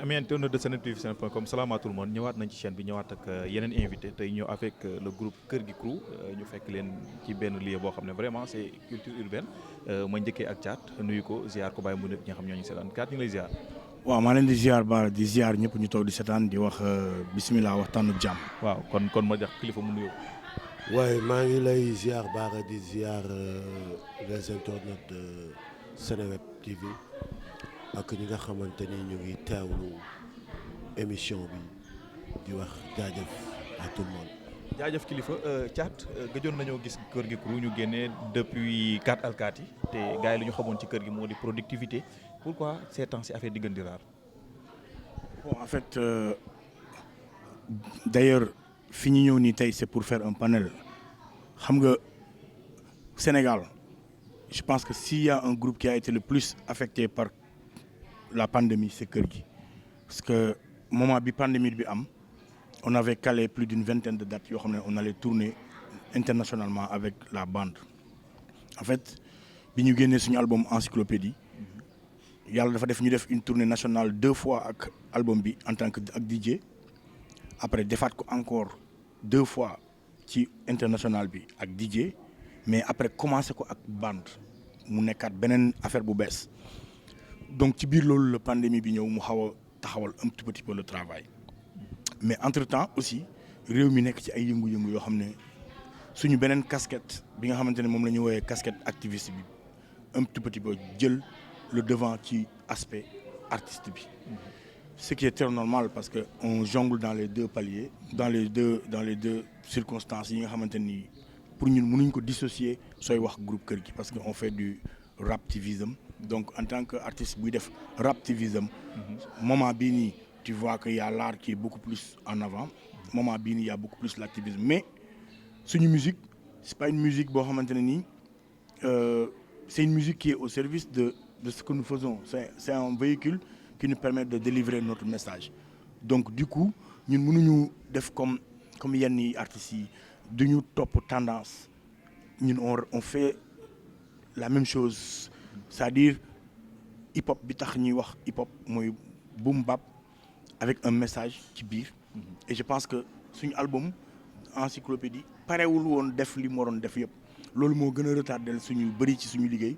ami internaute de senetv.com salaam à tout le monde ñëwaat nañ ci chaîne bi ñëwaat ak yeneen invité tey ñëw avec le groupe Kër gi Crew ñu fekk leen ci benn lieu boo xam ne vraiment c'est culture urbaine ma njëkkee ak Thiat nuyu ko ziar ko bàyyi mu nit ñi nga xam ñoo ñu seetaan Thiat ñu ngi lay ziar. waaw maa leen di ziar ba di ziar ñëpp ñu toog di seetaan di wax bisimilah waxtaanu jàmm. waaw kon ma jox kilifa mu nuyoo. waaye maa ngi lay ziar Bara di ziar les internautes de Seneweb TV ak ñi nga xamante ni ñu ngi teewlu émission bi di wax jaajëf à tout le monde. jaajëf kilifa Thiat gëjoon nañoo gis Kër gi Crew ñu génnee depuis 4 alkaati te gars yi li ñu xamoon ci kër gi moo di productivité pourquoi ces temps ci affaire di gën di raar. bon en fait d'ailleurs fi ñu ñëw nii tey c'est pour faire un panel xam nga Sénégal je pense que s'il y a un groupe qui a été le plus affecté par la pandémie c'est Kër gi parce que moment bi pandémie bi am on avait calé plus d'une vingtaine de dates yoo xam ne on allait tourner internationalement avec la bande en fait bi ñu génnee suñu album Encyclopédie yàlla dafa def ñu def une tournée nationale 2 fois ak album bi en tant que ak DJ après defaat ko encore 2 fois ci international bi ak DJ mais après commencé ko ak bande mu nekkaat beneen affaire bu bees donc ci biir loolu la pandémie bi ñëw mu xaw a taxawal un petit peu le travail mais entre-temps aussi réew mi nekk ci ay yëngu-yëngu yoo xam ne suñu beneen casquette bi nga xamante ne moom la ñu woowee casquette activiste bi un petit peu jël le devant ci aspect artiste bi ce qui est très normal parce que on jongle dans les deux paliers dans les deux circonstances yi nga xamante ni pour ñun mënuñ ko dissocier sooy wax groupe Kër gi parce que on fait du raptivisme donc en tant que artiste buy def raptivisme moment bii nii tu vois que y a l'art qui est beaucoup plus en avant moment bii nii y a beaucoup plus l'activisme mais suñu musique c'est pas une musique boo xamante ne nii c'est une musique qui est au service de ce que nous faisons c'est un véhicule qui nous permet de délivrer notre message donc du coup ñun mënuñu def comme yenn yi artistes yi duñu topp tendance ñun on fait la même chose c'est-à-dire hip hop bi tax ñuy wax hip hop mooy boom bap avec un message ci biir et je pense que suñu album Encyclopédie parewul woon def li mu waroon def yëpp loolu moo gën a retardé suñu bëri ci suñu liggéey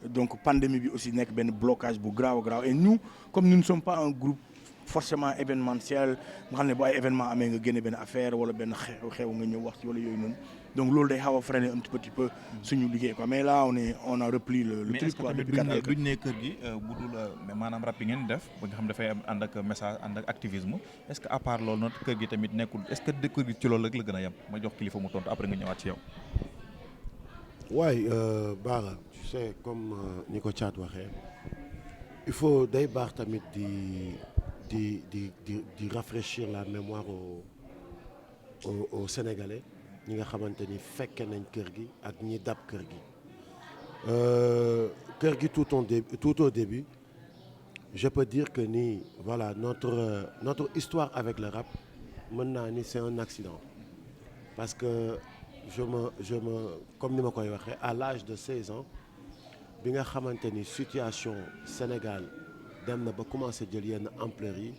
donc pandémie bi aussi nekk benn blocage bu grave et nous comme nous ne sommes pas un groupe forcément événementiel nga xam ne bu ay événement amee nga génne benn affaire wala benn xew nga ñëw wax ci wala yooyu noonu donc loolu day xaw a freiner un petit peu suñu liggéey quoi mais là on a repris le truc quoi depuis duñ ne kër gi bu dul maanaam rap yi ngeen def ba nga xam dafay am ànd ak message ànd ak activisme est-ce que à part loolu noonu kër gi tamit nekkul est-ce que de kër gi ci loolu rek la gën a yem ma jox kilifa mu tontu après nga ñëwaat ci yow. waaye Bara tu sais comme ni ko Thiat waxee il faut day baax tamit di rafraîchir la mémoire aux Sénégalais ñi nga xamante ni fekke nañ kër gi ak ñi dab kër gi kër gi tout au début je peux dire que ni voilà notre histoire avec le rap mën naa ni c'est un accident parce que je me comme ni ma koy waxee à l'âge de 16 ans bi nga xamante ni situation Sénégal dem na ba commencé jël yenn ampleur yi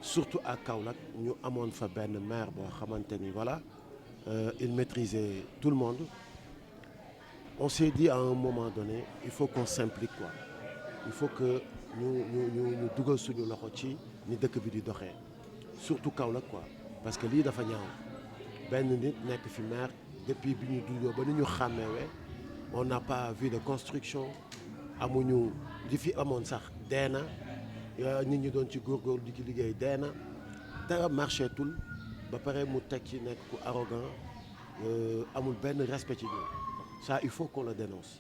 surtout à Kaolack ñu amoon fa benn maire boo xamante ni voilà il maîtrisait tout le monde on s'est dit à un moment donné il faut qu'on s'implique quoi il faut que ñu dugal suñu loxo ci ni dëkk bi di doxee surtout Kaolack quoi parce que lii dafa ñaaw benn nit nekk fi maire depuis bi ñu duggoo ba ni ñu xàmmeewee on n'a pas vu de construction amuñu li fi amoon sax dee na nit ñi doon ci góorgóorlu di ci liggéey dee na dara marché tul ba pare mu teg ci nekk ku arrogant amul benn respect ci ñun ça il faut qu'on le dénonce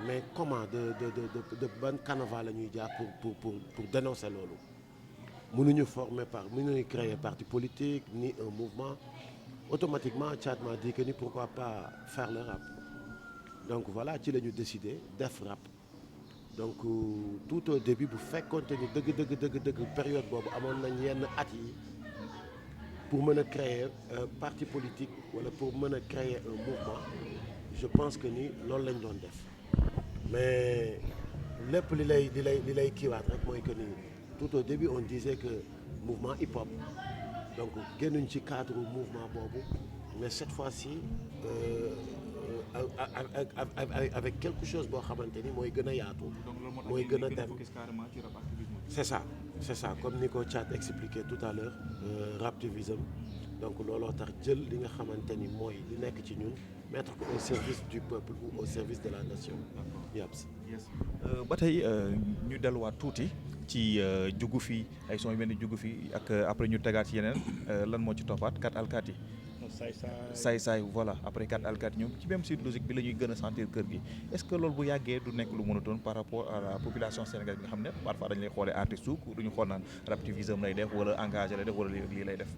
mais comment de ban canevas la ñuy jaar pour dénoncer loolu mënuñu mënuñu créer parti politique ni un mouvement automatiquement Thiat m'a dit que ni pourquoi pas faire le rap donc voilà ci la ñu décidé def rap donc tout au début bu fekkoonte ni dëgg période boobu amoon nañ yenn at yi pour mën a créer parti politique wala pour mën a créer un mouvement je pense que ni loolu lañ doon def mais lépp li lay kiiwaat rek mooy que ni tout au début on disait que mouvement hip-hop donc génnuñ ci cadre mouvement boobu mais cette fois-ci avec quelque chose boo xamante ni mooy gën a yaatu. mooy gën a dem c'est ça comme ni ko Thiat expliqué tout à l'heure Raptivism donc looloo tax jël li nga xamante ni mooy li nekk ci ñun mettre ko au service du peuple ou au service de la nation. Yaps. ba tey ñu delluwaat tuuti ci jugu fi ay son yu mel ni jugu fi ak après ñu tegaat ci yeneen lan moo ci toppaat kat alkaati saay voilà après kat alkaati ñoom ci même suite logique bi la ñuy gën a sentir kër gi est-ce que loolu bu yàggee du nekk lu monotone par rapport à la population sénégalaise bi nga xam ne parfois dañu lay xoolee artiste suuk duñu xool naan Raptivism lay def wala engagé lay def wala lii lay def.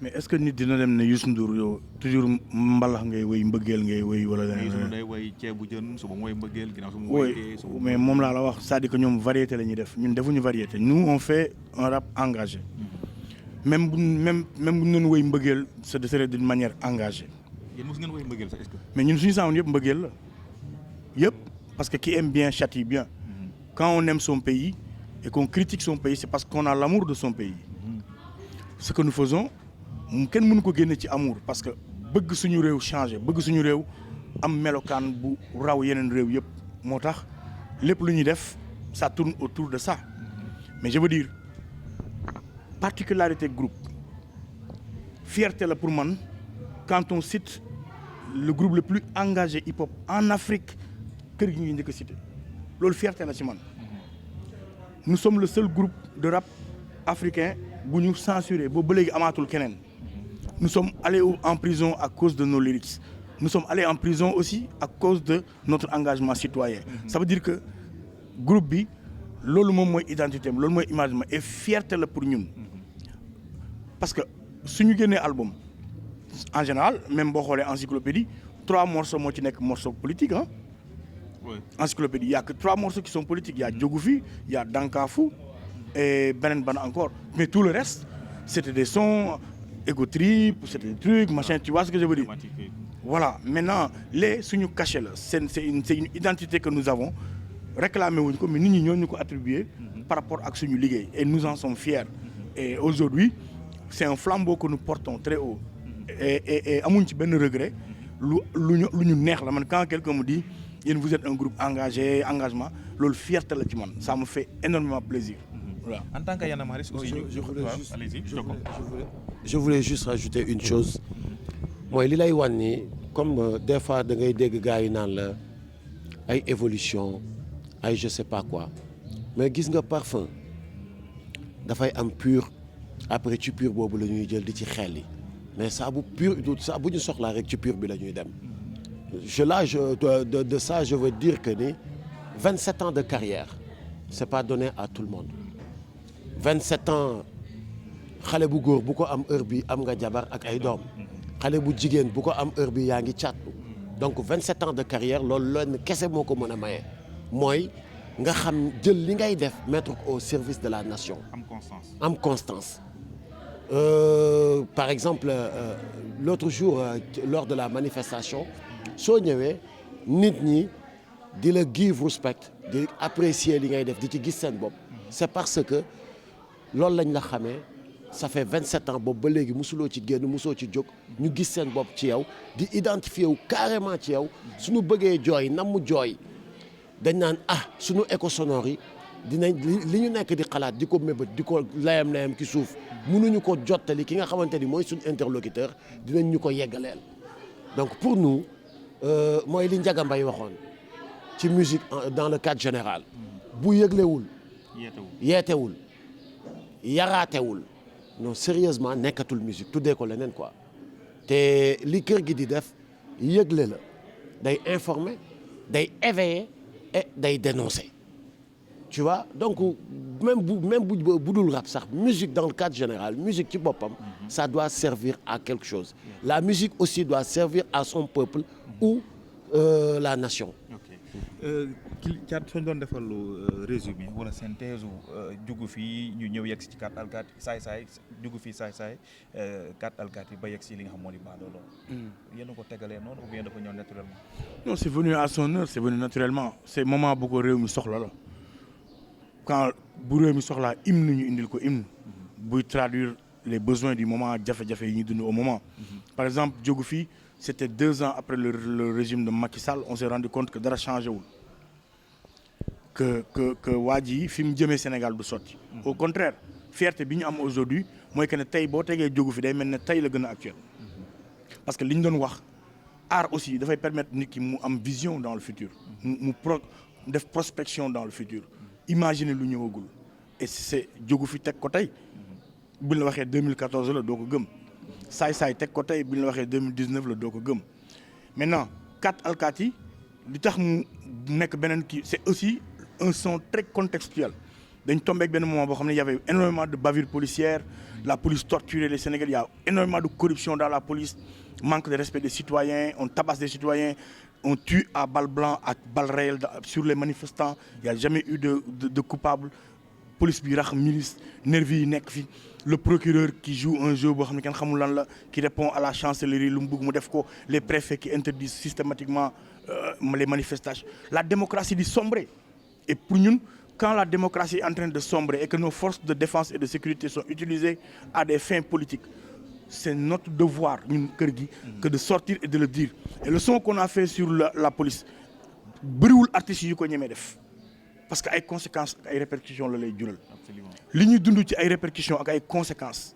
mais est-ce que nit dina dem ne Youssou Ndour yow toujours mbalax ngay woy mbëggeel ngay woy wala. Youssou Ndour day woy ceebu jën suba mooy mbëggeel ginnaaw su ma woy mais moom laa la wax c'est-à-dire que ñoom variété la ñuy def ñun defuñu variété nous on fait un rap engagé même bu ñu doon woy mbëggeel ce serait d'une manière engagée. yéen mos ngeen woy mbëggeel sax est-ce que. mais ñun suñu sound yëpp mbëggeel la yëpp parce que qui aime bien châtie bien. Quand on aime son pays et qu'on critique son pays c'est parce qu'on a l'amour de son pays. Ce que nous faisons kenn mënu ko génne ci amour parce que bëgg suñu réew changer bëgg suñu réew am melokaan bu raw yeneen réew yëpp moo tax lépp lu ñuy def ça tourne autour de ça mais je veux dire particularité groupe fierté la pour man quand on cite le groupe le plus engagé hip-hop en Afrique kër gi ngi njëkk a cité loolu fierté la ci man nous sommes le seul groupe de rap africain bu ñu censuré boobu ba léegi amaatul keneen. Nous sommes allés en prison à cause de nos lyrics. Nous sommes allés en prison aussi à cause de notre engagement citoyen. Ça veut dire que groupe bi loolu moom mooy identité am loolu mooy image ma et fierté la pour ñun. Parce que suñu génnee album en général même boo xoolee encyclopédie 3 morceaux moo ci nekk morceau politique ah. Oui. Encyclopédie il y a que 3 morceaux qui sont politiques. Il y a Diogu Fi, il y a Dankafou et beneen ban encore. Mais tout le reste c'était des sons. Ego trip, c'était des trucs, machin, tu vois ce que je veux dire. Voilà, maintenant, les suñu cachet là, c'est une identité que nous avons réclamé wuñ ko mais nit ñi ñoo ñu ko attribué par rapport ak suñu liggéey et nous en sommes fiers. Et aujourd'hui, c'est un flambeau que nous portons très haut. Et amuñ ci benn regret lu ñu neex la man quand quelqu'un me dit yéen vous êtes un groupe engagé, engagement, loolu fierté la ci man, ça me fait énormément plaisir. Voilà. En tant que Y'en a marre aussi je voulais juste rajouter une chose mooy li lay wan ni comme des fois da ngay dégg gars yi naan la ay évolution ay je sais pas quoi mais gis nga parfum dafay am pur après ci pur boobu la ñuy jël di ci xel yi mais saa bu pur saa bu ñu soxlaa rek ci pur bi la ñuy dem de ça je veux dire que ni 27 ans de carrière c'est pas donné à tout le monde 27 ans xale bu góor bu ko am heure bi am nga jabar ak ay doom xale bu jigéen bu ko am heure bi yaa ngi caat donc 27 ans de carrière loolu lenn kese moo ko mën a maye mooy nga xam jël li ngay def mettre au service de la nation. am constance. Par exemple l'autre jour lors de la manifestation soo ñëwee nit ñi di la give respect di apprécier li ngay def di ci gis seen bopp c'est parce que loolu lañ la xamee. Ça fait 27 ans boobu ba léegi musuloo ci génn musoo ci jóg ñu gis seen bopp ci yow di identifier wu carrément ci yow suñu bëggee jooy namm jooy dañ naan suñu écho sonore yi dinañ li ñu nekk di xalaat di ko mébét di ko layam ki suuf mënuñu ko jottali ki nga xamante ni mooy suñu interlocuteur dinañ ñu ko yeggaleel donc pour nous mooy li Ndiaga Mbaye waxoon ci musique dans le cadre général bu yëglewul yeetewul yaraatewul non sérieusement nekkatul musique tuddee ko leneen quoi te li kër gi di def yëgle la day informer day éveiller et day dénoncer tu vois donc même bu dul rap sax musique dans le cadre général musique ci boppam ça doit servir à quelque chose la musique aussi doit servir à son peuple ou la nation. Thiat soo doon defal résumé wala synthèse jugu fii ñu ñëw yegg si ci kat alkaati saay jugu fii saay kat alkaati ba yegg si li nga xam moo di baadoolo yéen a ko tegalee noonu ou bien dafa ñëw naturellement. Non, c'est venu à son heure, c'est venu naturellement c'est moment bu ko réew mi soxla la quand bu réew mi soxlaa hymne ñu indil ko hymne buy traduire les besoins du moment jafe-jafe yi ñuy dund au moment. Par exemple jógu fii c'était 2 ans après le régime de Macky Sall on s'est rendu compte que dara changé wul que waa ji fi mu jëmee Sénégal du sotti. Au contraire fierté bi ñu am aujourd'hui mooy que ne tey boo tegee jógu fi day mel ne tey la gën a actuel parce que li ñu doon wax art aussi dafay permettre nit ki mu am vision dans le futur mu def prospection dans le futur imaginer lu ñëwagul et c'est jógu fi teg ko tey bu ñu la waxee 2014 la doo ko gëm saay teg ko tey bu ñu la waxee 2019 la doo ko gëm maintenant 4 alkaati li tax mu nekk beneen kii c'est aussi un son très contextuel dañ tombé ak benn moment boo xam ne y avait énormément de bavures policières la police torturait les Sénégalais il y a énormément de corruption dans la police manque de respect des citoyens on tabasse des citoyens on tue à balles blancs à balles réelles sur les manifestants il y a jamais eu de coupable police bi rax milice nervi yi nekk fi le procureur qui joue un jeu boo xam ne kenn xamul lan la qui répond à la chancellerie lu mu bëgg mu def ko les préfets qui interdisent systématiquement les manifestations la démocratie di sombrer et pour ñun quand la démocratie est en train de sombrer et que nos forces de défense et de sécurité sont utilisées à des fins politiques c'est notre devoir ñun kër gi que de sortir et de le dire et le son qu'on a fait sur la police bëriwul artistes yu ko ñemee def parce que ay conséquences ak ay répercussions la lay jural li ñuy dund ci ay répercussions ak ay conséquences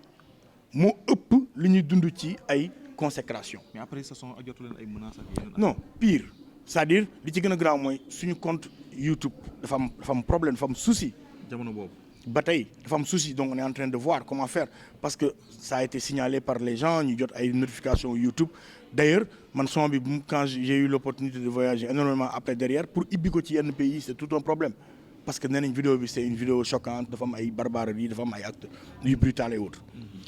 moo ëpp li ñuy dund ci ay consécration. mais après ce son jotu leen ay menaces ak yeneen. non pire c'est-à-dire li ci gën a graaw mooy suñu compte YouTube dafa am problème dafa am souci. jamono boobu. ba tey dafa am souci donc on est en train de voir comment faire parce que ça a été signalé par les gens ñu jot ay notifications YouTube d'ailleurs man son bi quand j'ai eu l'opportunité de voyager énormément après derrière pour ibbi ko ci yenn pays c'est tout un problème parce que nee nañ vidéo bi c'est une vidéo choquante dafa am ay barbarie dafa am ay actes yu brutal et autres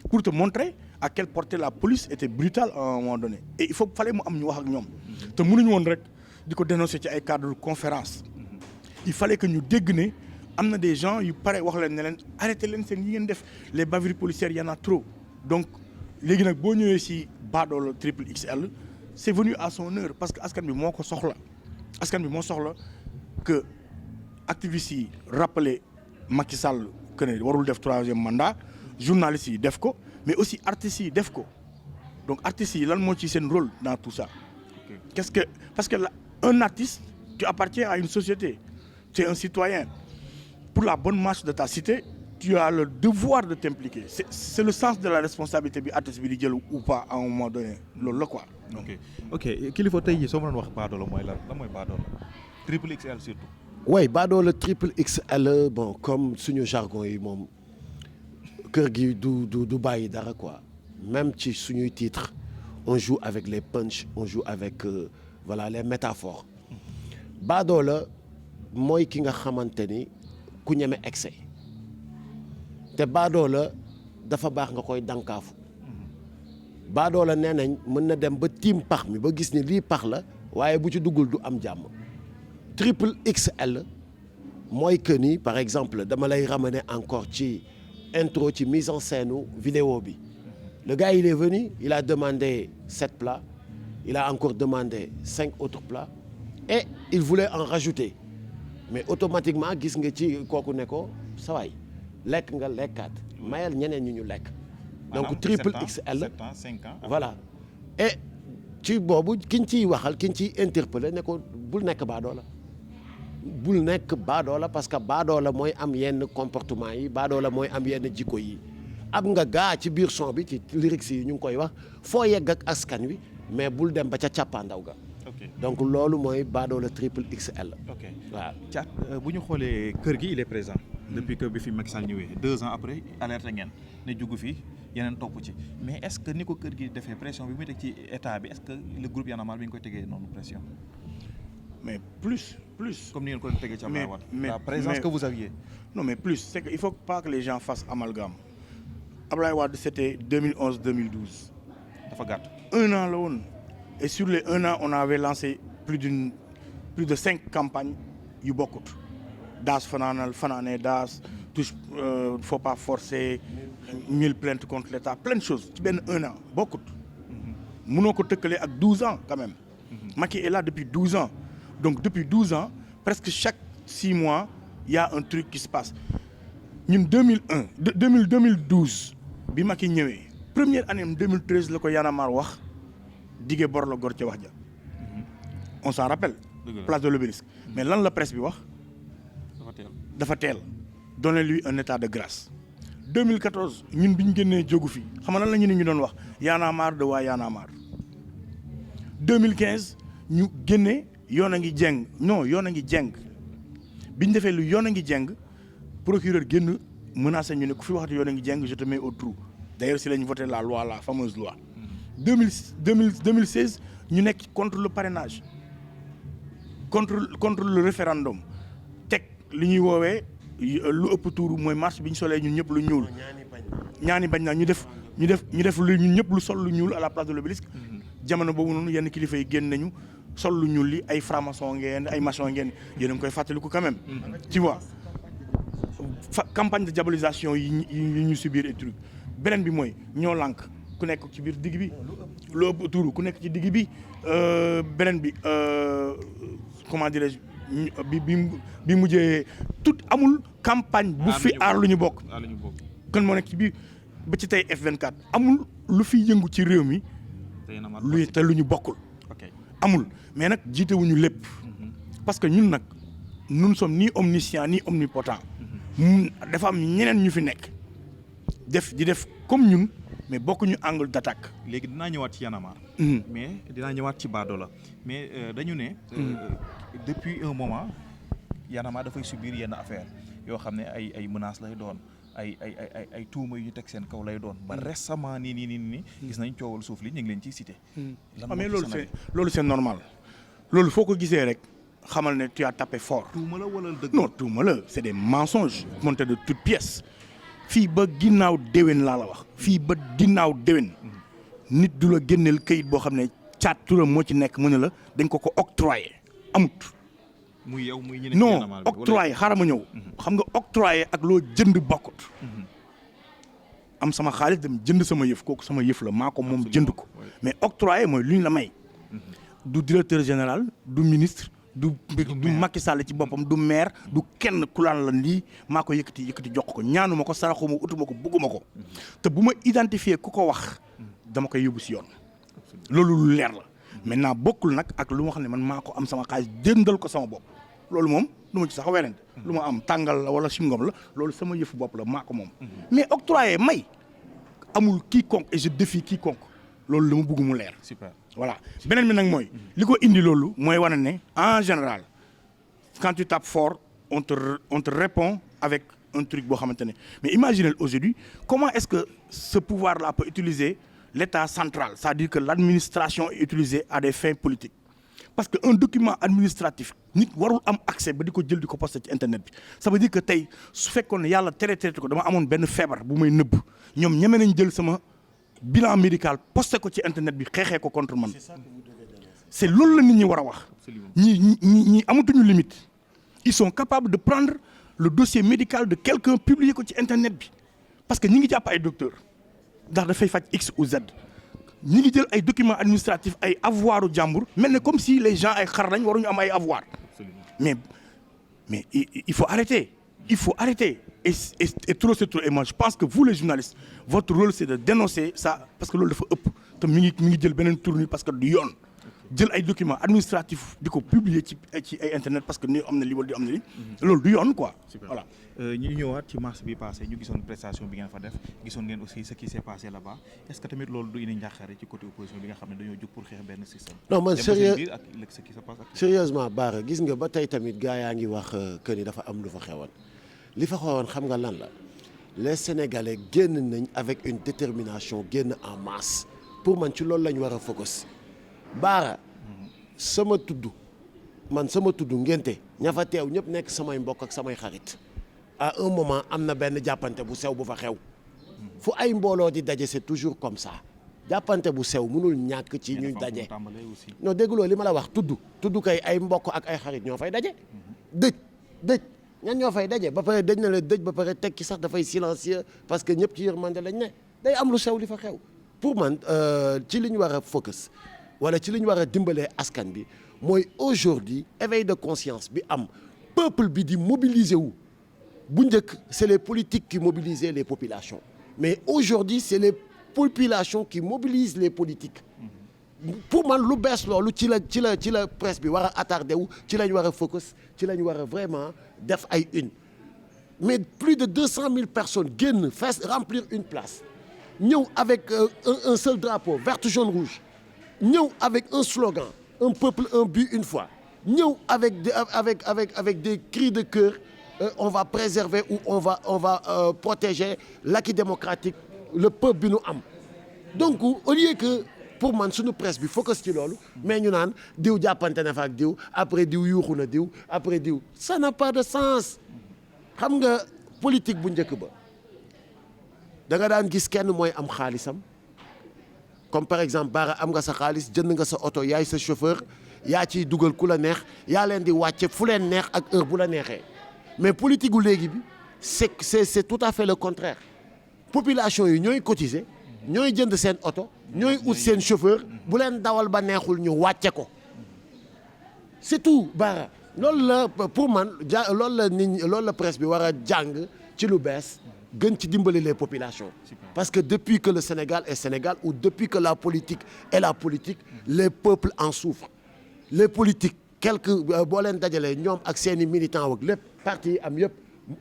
pour te montrer à quelle portée la police était brutale à un moment donné et il fallait mu am ñu wax ak ñoom te mënuñu woon rek di ko dénoncer ci ay cadre de conférence il fallait que ñu dégg ne am na des gens yu pare wax leen ne leen arrêté leen seen yi ngeen def les bavures policières y en a trop donc léegi nag boo ñëwee si Badola triple XL c'est venu à son heure parce que askan bi moo ko soxla askan bi moo soxla que activistes yi rappeler Macky Sall que ne warul def 3e mandat journalistes yi def ko mais aussi artistes yi def ko donc artistes yi lan moo ci seen rôle dans tout ça qu'est-ce que parce que un artiste tu appartiens à une société tu es un citoyen pour la bonne marche de ta cité tu as le devoir de t'impliquer c'est le sens de la responsabilité bi artiste bi di jël ou pas à un moment donné loolu la quoi. ok kilifa tey jii soo ma doon wax Badola mooy lan mooy Badola triple XL surtout. oui Badola triple XL bon comme suñu jargon yi moom kër gi du bàyyi dara quoi même ci suñuy titres on joue avec les punch on joue avec voilà les métaphores Badola mooy ki nga xamante ni ku ñeme excès te baadoola dafa baax nga koy dankaafu baadoola nee nañ mën na dem ba tiim pax mi ba gis ni lii pax la waaye bu ci duggul du am jàmm triple XL mooy que ni par exemple dama lay ramener encore ci intro ci mise en scène vidéo bi le gars il est venu il a demandé 7 plats il a encore demandé 5 autres plats et il voulait en rajouter mais automatiquement gis nga ci kooku ne ko sawaay lekk nga lekkaat mayal ñeneen ñu lekk donc triple XL 7 ans 5 ans voilà et ci boobu kiñ ciy waxal kiñ ciy interpeller ne ko bul nekk baadoola parce que baadoola mooy am yenn comportement yi baadoola mooy am yenn jikko yi am nga gaa ci biir son bi ci lyrics yi ñu ngi koy wax foo yegg ak askan wi mais bul dem ba ca càppaandaw ga donc loolu mooy Badola triple XL. ok waaw Thiat bu ñu xoolee kër gi il est présent. depuis que bi fi Macky Sall ñëwee 2 ans après alerté ngeen ne jugu fi yeneen topp ci mais est-ce que ni ko kër gi defee pression bi muy teg ci état bi est-ce que le groupe Y'en a marre bi ñu koy tegee noonu pression. mais plus. comme ni ngeen ko tegee ci Abdoulaye Wade. la présence que vous aviez. non mais plus c'est que il faut pas que les gens fassent amalgame Abdoulaye Wade c'était 2011-2012. dafa gàtt. 1 an la woon. Et sur les 1 an, on avait lancé plus de 5 campagnes yu bokkut daas fanaanee daas touche faut pas forcer 1000 plaintes contre l'État plein de choses ci benn 1 an bokkut mënoo ko tëkkale ak 12 ans quand même Macky est là depuis 12 ans donc depuis 12 ans presque chaque 6 mois y a un truc qui se passe ñun 2001 2012 bi Macky ñëwee première année am 2013 la ko Y'en a marre wax diggee bor la gor ca wax ja on s'en rappelle. Place de l'Obélisque mais lan la presse bi wax. dafa teel donnez-lui un état de grâce 2014 ñun bi ñu génnee jógu fi xam nga lan la ñu doon wax Y'en a marre de waa Y'en a marre 2015 ñu génne yoon a ngi jeng non yoon a ngi jeng bi ñu defee lu yoon a ngi jeng procureur génn menacé ñu ne ku fi waxati yoon a ngi jeng je te mets au trou d'ailleurs si lañ voté la loi la fameuse loi 2016 ñu nekk contre le parrainage contre le référendum teg li ñuy woowee lu ëpp tuuru mooy marche bi ñu solee ñun ñëpp lu ñuul ñaani bañ na ñu def lu ñun ñëpp lu sol lu ñuul à la place de l'Obélisque jamono boobu noonu yenn kilifa yi génn nañu sol lu ñuul li ay franc-maçon ngeen ay maçon ngeen yéen a ngi koy fàttaliku quand même tu vois campagne de diabolisation yi ñu subir et truc beneen bi mooy ñoo lànk ku nekk ci biir digg bi lu ëpp tuuru ku nekk ci digg bi beneen bi comment dirais-je bi mujjee tout amul campagne bu fi aar lu ñu bokk kon moo nekk ci biir ba ci tey F24 amul lu fi yëngu ci réew mi te lu ñu bokkul amul mais nag jiitewuñu lépp parce que ñun nag nous ne sommes ni omniscients ni omnipotents dafa am ñeneen ñu fi nekk di def comme ñun mais bokkuñu angle d'attaque. léegi dinaa ñëwaat ci Y'en a marre mais dinaa ñëwaat ci Badola mais dañu ne depuis un moment Y'en a marre dafay subir yenn affaire yoo xam ne ay menaces lay doon ay tuuma yu ñu teg seen kaw lay doon ba récemment nii gis nañ coowal suuf li ñu ngi leen ciy cité. mais loolu c'est normal loolu foo ko gisee rek xamal ne tu as tapé fort. tuuma la wala dëgg. non tuuma la c'est des mensonges montés de toutes pièces fii ba ginnaaw déwén laa la wax fii ba ginnaaw déwén nit du la génneel këyit boo xam ne caat turam moo ci nekk mu ne la dañ ko octroyé amut. muy yow muy ñu non octroyé xaaral ma ñëw. xam nga octroyé ak loo jënd bokkut. am sama xaalis dem jënd sama yëf kooku sama yëf la maa ko moom jënd ko mais octroyé mooy lu ñu la may. du directeur général du ministre du Macky Sall ci boppam du maire du kenn kulaan la lii maa ko yëkkati jox ko ñaanuma ko saraxuma utuma ko bëgguma ko te bu ma identifier ku ko wax dama koy yóbbu si yoon loolu lu leer la maintenant bokkul nag ak lu ma xam ne man maa ko am sama xaalis jëndal ko sama bopp loolu moom lu ma ci sax werante lu ma am tàngal la wala singom la loolu sama yëfu bopp la maa ko moom mais octroyé may amul quiconque et je défie quiconque loolu la ma bëgg mu leer. Super. Voilà beneen bi nag mooy li ko indi loolu mooy wane ne en général quand tu tapes fort on te répond avec un truc boo xamante ne mais imaginez aujourd'hui comment est-ce que ce pouvoir-là peut utiliser l'État central c'est-à-dire que l'administration est utilisée à des fins politiques parce que un document administratif nit warul am accès ba di ko jël di ko poster ci internet bi ça veut dire que tey su fekkoon ne yàlla tere ko dama amoon benn feebar bu may nëbb ñoom ñeme nañ jël sama bilan médical posté ko ci internet bi xeexee ko contre man c'est loolu la nit ñi war a wax ñi amatuñu limite ils sont capables de prendre le dossier médical de quelqu'un publier ko ci internet bi parce que ñi ngi jàpp ay docteur ndax dafay faj X ou Z ñi ngi jël ay documents administratifs ay avoiru jàmbur mel ne comme si les gens ay xar lañ waruñu am ay avoir mais il faut arrêter et trop c'est trop et moi je pense que vous les journalistes votre rôle c'est de dénoncer ça parce que loolu dafa ëpp te mi ngi jël beneen tournure parce que du yoon jël ay documents administratifs di ko publier ci ay internet parce que ni am na li wala di am na li loolu du yoon quoi. Voilà. ñu ñëwaat ci mars bi passé ñu gisoon prestation bi ngeen fa def gisoon ngeen aussi ce qui s'est passé là-bas est-ce que tamit loolu du indi njàqare ci côté opposition bi nga xam ne dañoo jóg pour xeex benn système. non man sérieusement Bara gis nga ba tey tamit gars yaa ngi wax que ni dafa am lu fa xewoon li fa xewoon xam nga lan la les Sénégalais génn nañ avec une détermination génn en masse pour man ci loolu la ñu war a focus. Bara sama tudd ngénte ña fa teew ñëpp nekk samay mbokk ak samay xarit à un moment am na benn jàppante bu sew bu fa xew fu ay mbooloo di daje c'est toujours comme ça jàppante bu sew mënul ñàkk ci ñuy daje non dégguloo li ma la wax tudd kay ay mbokk ak ay xarit ñoo fay daje dëj ñan ñoo fay daje ba pare dañ na la dëj ba pare tekki sax dafay silencieux parce que ñëpp ci yërmande lañ ne day am lu sew li fa xew pour man ci li ñu war a focus wala ci li ñu war a dimbalee askan bi mooy aujourd'hui éveil de conscience bi am peuple bi di mobiliser wu bu njëkk c'est les politiques qui mobilisaient les populations mais aujourd'hui c'est les populations qui mobilisent les politiques pour man lu bees loolu ci la presse bi war a attardé wu ci la ñu war a focus ci la ñu war a vraiment def ay une mais plus de 200 000 personnes génn remplir une place ñëw avec un seul drapeau vert jaune rouge ñëw avec un slogan un peuple un but une foi ñëw avec des cris de cœur on va préserver ou on va protéger l'acquis démocratique le peuple bi nu am donc au lieu que pour man suñu presse bi focus ci loolu mais ñu naan diw jàppante na fa ak diw après diw yuuxu na diw après diw ça n'a pas de sens xam nga politique bu njëkk ba da nga daan gis kenn mooy am xaalisam comme par exemple Bara am nga sa xaalis jënd nga sa oto yaay sa chauffeur yaa ciy dugal ku la neex yaa leen di wàcce fu leen neex ak heure bu la neexee mais politique gu léegi bi c'est tout à fait le contraire population yi ñooy cotiser ñooy jënd seen oto ñooy ut seen chauffeur bu leen dawal ba neexul ñu wàcce ko c'est tout Bara loolu la pour man loolu la presse bi war a jàng ci lu bees gën ci dimbali les populations parce que depuis que le Sénégal est Sénégal ou depuis que la politique est la politique les peuples en souffrent les politiques boo leen dajalee ñoom ak seeni militants ak lépp parti yi am yëpp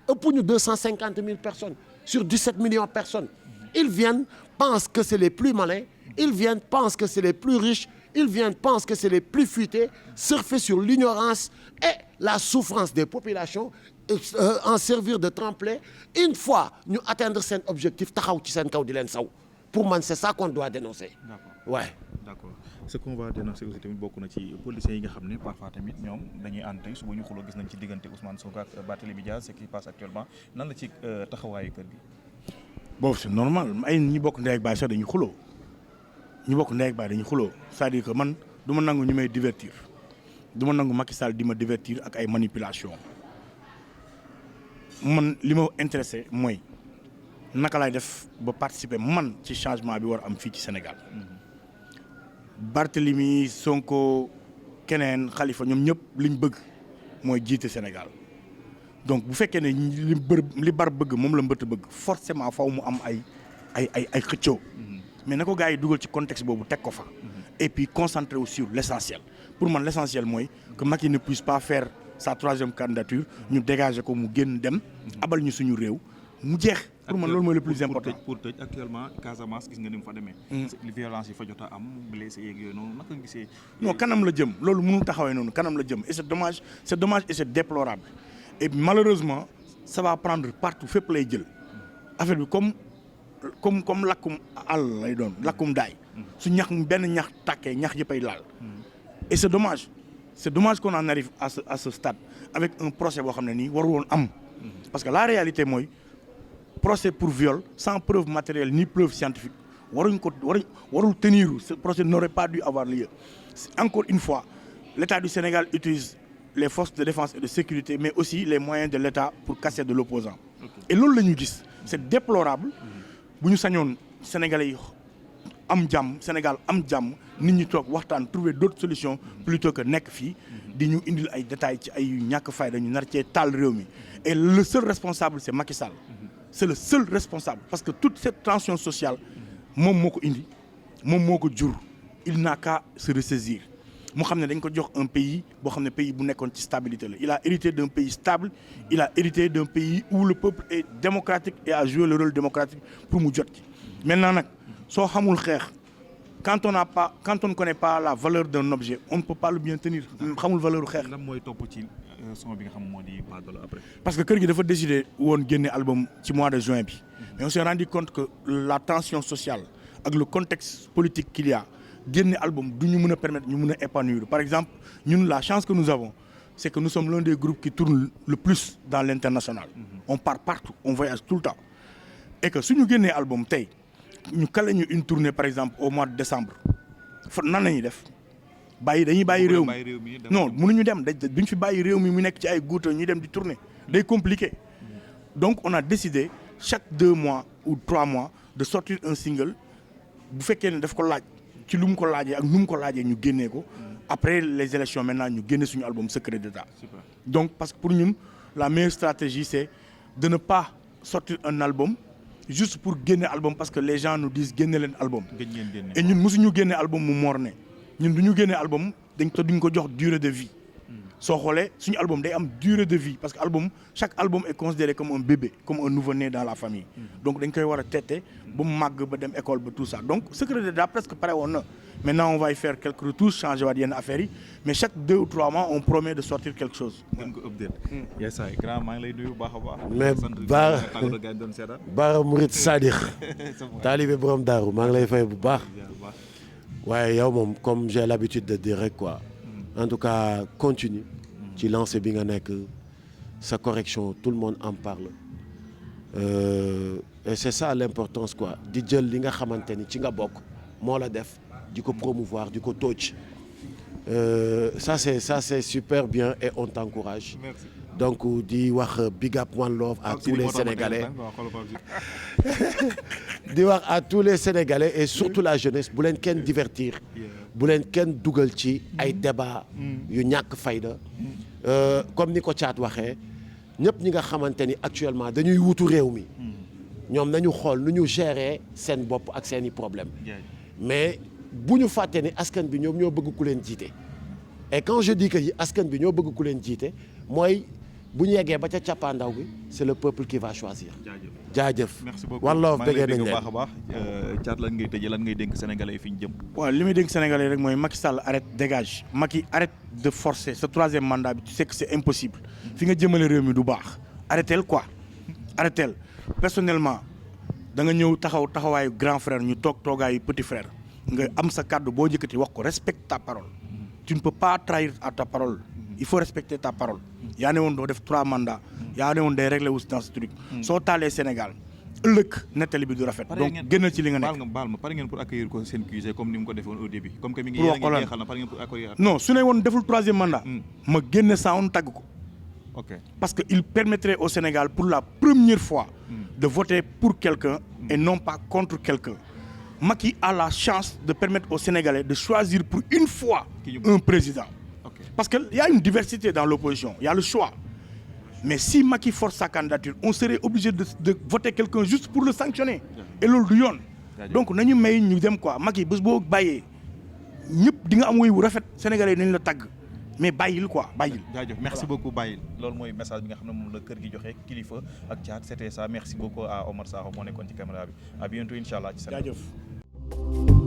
ëpp ñu 250 000 personnes sur 17 millions de personnes ils viennent pensent que c'est les plus malins ils viennent pensent que c'est les plus riches ils viennent pensent que c'est les plus futés surfer sur l'ignorance et la souffrance des populations en servir de tremplin une fois ñu atteindre seen objectif taxaw ci seen kaw di leen saw pour man c'est ça qu'on doit dénoncer. D'accord. Ouais. D'accord ce qu'on va dénoncer aussi tamit bokk na ci policiers yi nga xam ne parfois tamit ñoom dañuy ànd tey suba ñu xuloo gis nañ ci diggante Ousmane Sonko ak Barthélémy Dias ce qui passe actuellement nan la ci taxawaayu kër gi. bon c'est normal ay ñi bokk ndey ak baay sax dañuy xuloo ñu bokk ndey ak baay dañuy xuloo c'est-à-dire que man du ma nangu ñu may divertir du ma nangu Macky Sall di ma divertir ak ay manipulation man li ma intéressé mooy naka laay def ba participer man ci changement bi war am fii ci Sénégal Barthélemy Sonko keneen Khalifa ñoom ñëpp liñ bëgg mooy jiite Sénégal donc bu fekkee ne li bar bëgg moom la mbëtt bëgg forcément faw mu am ay xëccoo mais na ko gars yi dugal ci contexte boobu teg ko fa et puis concentrer wu sur l'essentiel pour man l'essentiel mooy que Macky ne puisse pas faire sa troisième candidature ñu dégager ko mu génn dem abal ñu suñu réew mu jeex pour man loolu mooy le plus important. pour tëj actuellement Casamance gis nga ni mu fa demee. violence yi fa jot a am blessé yeeg yooyu noonu naka nga gisee. non kanam la jëm loolu mënul taxawee noonu kanam la jëm et c'est dommage et c'est déplorable et malheureusement ça va prendre partout fépp lay jël affaire bi comme lakkum àll lay doon lakkum daay su ñax benn ñax tàkkee ñax yëppay laal et c'est dommage qu'on en arrive à ce stade avec un procès boo xam ne nii waru woon am parce que la réalité mooy procès pour viol sans preuve matérielle ni preuve scientifique warul tenir ce procès n'aurait pas dû avoir lieu encore une fois l'État du Sénégal utilise les forces de défense et de sécurité mais aussi les moyens de l'État pour casser de l'opposant et loolu la ñu gis c'est déplorable bu ñu sañoon Sénégalais yi am jàmm Sénégal am jàmm nit ñi toog waxtaan trouver d'autres solutions plutôt que nekk fii di ñu indil ay détails ci ay ñàkk fayda ñu nar cee taal réew mi et le seul responsable c'est Macky Sall c'est le seul responsable parce que toute cette tension sociale moom moo ko indi moom moo ko jur il n'a qu'à se ressaisir mu xam ne dañ ko jox un pays boo xam ne pays bu nekkoon ci stabilité la il a hérité d'un pays stable il a hérité d'un pays où le peuple est démocratique et a joué le rôle démocratique pour mu jot ci maintenant nag soo xamul xeex quand on ne connaît pas la valeur d'un objet on ne peut pas le bien tenir xamul valeur u xeex. lan mooy topp ci son bi nga xam moo di Badolo après. parce que kër gi dafa décider woon génne album ci mois de juin bi mais on s'est rendu compte que la tension sociale ak le contexte politique qu'il y a génne album du ñu mën a permettre ñu mën a épanouir par exemple ñun la chance que nous avons c'est que nous sommes l'un des groupes qui tourne le plus dans l'international on part partout on voyage tout le temps et que suñu génnee album tey ñu kale ñu une tournée par exemple au mois de décembre fa nan la ñuy def dañuy bàyyi réew mi non mënuñu dem duñ fi bàyyi réew mi mu nekk ci ay guuta ñuy dem di tourner day compliqué donc on a décidé chaque 2 mois ou 3 mois de sortir un single bu fekkee ne daf ko laaj ci lu mu ko laajee ak nu mu ko laajee ñu génnee ko après les élections maintenant ñu génne suñu album Secret d'État. Super. Donc parce que pour ñun la meilleure stratégie c'est de ne pas sortir un album juste pour génne album parce que les gens nous disent génne leen album. Et ñun mosuñu génne album mu morne ñun du ñu génne album duñ ko jox durée de vie. soo xoolee suñu album day am durée de vie parce que chaque album est considéré comme un bébé comme un nouveau-né dans la famille. Donc dañ koy war a tette ba mu màgg ba dem école ba tout ça donc Secret d'État presque pare woon na maintenant on va y faire quelques retouches changer waat yenn affaires yi mais chaque 2 ou 3 mois on promet de sortir quelque chose. gën ko update. yes ay grand maa ngi lay nuyu bu baax a baax. mais Bara Mourid Sadikh taalibe borom daaru maa ngi lay fay bu baax. waaye yow moom comme j'ai l'habitude de dire rek quoi. En tout cas continue ci lancé bi nga nekk sa correction tout le monde en parle et c'est ça l'importance quoi di jël li nga xamante ni ci nga bokk moo la def di ko promouvoir di ko tóoc ça c'est super bien et on t'encourage. Merci. Donc di wax big up one love à tous les Sénégalais di wax à tous les Sénégalais et surtout la jeunesse bu leen kenn divertir bu leen kenn dugal ci ay débat yu ñàkk fayda comme ni ko Thiat waxee ñëpp ñi nga xamante ni actuellement dañuy wutu réew mi ñoom nañu xool nu ñu gérer seen bopp ak seeni problème mais bu ñu fàtte ni askan bi ñoom ñoo bëgg ku leen jiite et quand je dis que askan bi ñoo bëgg ku leen jiite mooy bu ñu yeggee ba ca cappaandaw bi c'est le peuple qui va choisir. jaajëf merci beaucoup one love bëggee nañ leen baax a baax Thiat lan ngay tëjee lan ngay dénk sénégalais yi fi ñu jëm. waaw li may dénk sénégalais rek mooy Macky Sall arrête dégage Macky arrête de forcer ce 3e mandat bi tu sais que c'est impossible fi nga jëmale réew mi du baax arrêtel quoi arrêtel personnellement da nga ñëw taxawaayu grand frère ñu toogaayu petit frère nga am sa kàddu boo njëkkati wax ko respecte ta parole tu ne peux pas trahir à ta parole il faut respecter ta parole yaa ne woon doo def 3 mandats yaa ne woon day réglé wu dans ce truc soo taalee Sénégal ëllëg nettali bi du rafet donc génnal ci li nga nekk baal ma pare ngeen pour accueillir ko seen QG comme ni mu ko defoon au début comme que mi ngi jeexal na pare ngeen pour accueillir non su ne woon deful 3e mandat ma génne sound tagg ko ok parce que il permettrait au Sénégal pour la première fois de voter pour quelqu'un et non pas contre quelqu'un. Macky a la chance de permettre aux Sénégalais de choisir pour une fois un président. Okay. Parce qu'il y a une diversité dans l'opposition, il y a le choix. Mais si Macky force sa candidature, on serait obligé de voter quelqu'un juste pour le sanctionner. Et loolu du yoon. Donc nañu may ñu dem quoi Macky bés boo bàyyee ñëpp di nga am woy wu rafet Sénégalais nañ la tagg mais bàyyil quoi bàyyil. jaajëf merci beaucoup bàyyil loolu mooy message bi nga xam ne moom la kër gi joxe kilifa ak Thiat c'était ça merci beaucoup à Omar Sakho moo nekkoon ci caméra bi à bientôt inchallah ci Sénégal. jaajëf.